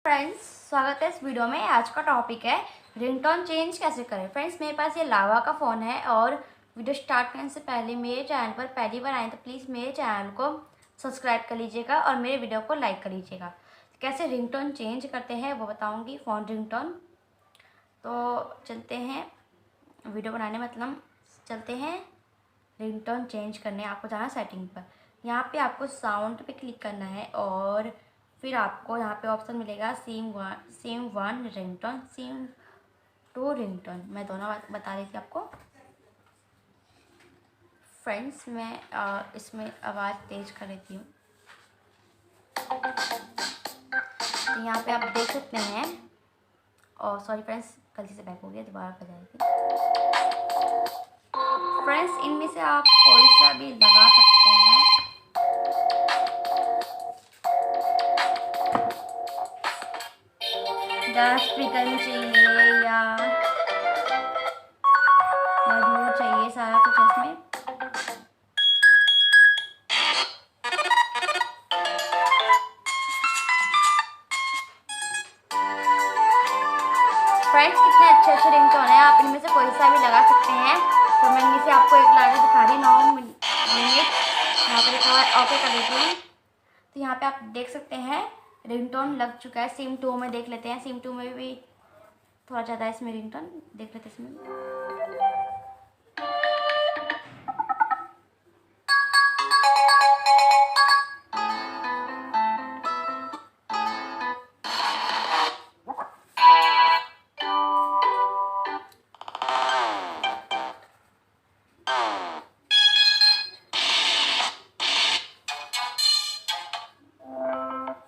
Friends, स्वागत है इस वीडियो में। आज का टॉपिक है रिंगटोन चेंज कैसे करें। फ्रेंड्स, मेरे पास ये लावा का फ़ोन है और वीडियो स्टार्ट करने से पहले मेरे चैनल पर पहली बार आए तो प्लीज़ मेरे चैनल को सब्सक्राइब कर लीजिएगा और मेरे वीडियो को लाइक कर लीजिएगा। कैसे रिंगटोन चेंज करते हैं वो बताऊँगी, फ़ोन रिंगटोन। तो चलते हैं वीडियो बनाने, मतलब चलते हैं रिंगटोन चेंज करने। आपको जाना सेटिंग पर, यहाँ पे आपको साउंड पे क्लिक करना है और फिर आपको यहाँ पे ऑप्शन मिलेगा SIM one ringtone, SIM two ringtone. मैं दोनों बता देती हूँ आपको। फ्रेंड्स, मैं इसमें आवाज़ तेज कर देती हूँ। तो यहाँ पे आप देख सकते हैं, और सॉरी फ्रेंड्स, गलती से बैक हो गया, दोबारा कर जाएगी। फ्रेंड्स, इनमें से आप कोई सा भी लगा सकते हैं। स्पीकर में चाहिए या मधुर चाहिए, सारा कुछ इसमें। फ्रेंड्स, कितने अच्छे अच्छे रिंगटोन है, आप इनमें से कोई सा भी लगा सकते हैं। तो मैं इनमें से आपको एक लगा दिखा रही, 9 मिनट यहाँ पर लिखा हुआ है, ओके कर देती हूँ। तो यहाँ पे आप देख सकते हैं रिंगटोन लग चुका है। सिम 2 में देख लेते हैं, सिम 2 में भी थोड़ा ज़्यादा है इसमें रिंगटोन, देख लेते हैं इसमें।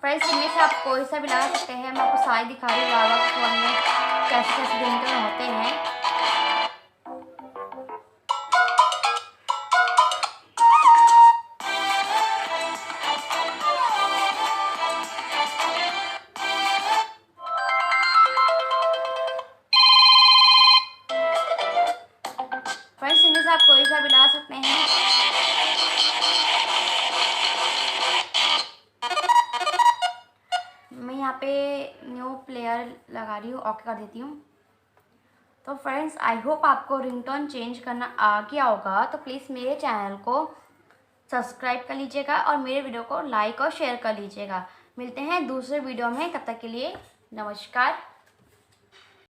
फ्रेंड्स, इनमें से आप कोई सा भी लगा सकते हैं। मैं आपको सारे दिखा रही हूँ लावा के फ़ोन में कैसे कैसे रिंगटोन होते हैं। फ्रेंड्स, इनमें से आप कोई सा भी लगा सकते हैं। मैं यहाँ पे न्यू प्लेयर लगा रही हूँ, ओके कर देती हूँ। तो फ्रेंड्स, आई होप आपको रिंगटोन चेंज करना आ गया होगा। तो प्लीज़ मेरे चैनल को सब्सक्राइब कर लीजिएगा और मेरे वीडियो को लाइक और शेयर कर लीजिएगा। मिलते हैं दूसरे वीडियो में, तब तक के लिए नमस्कार।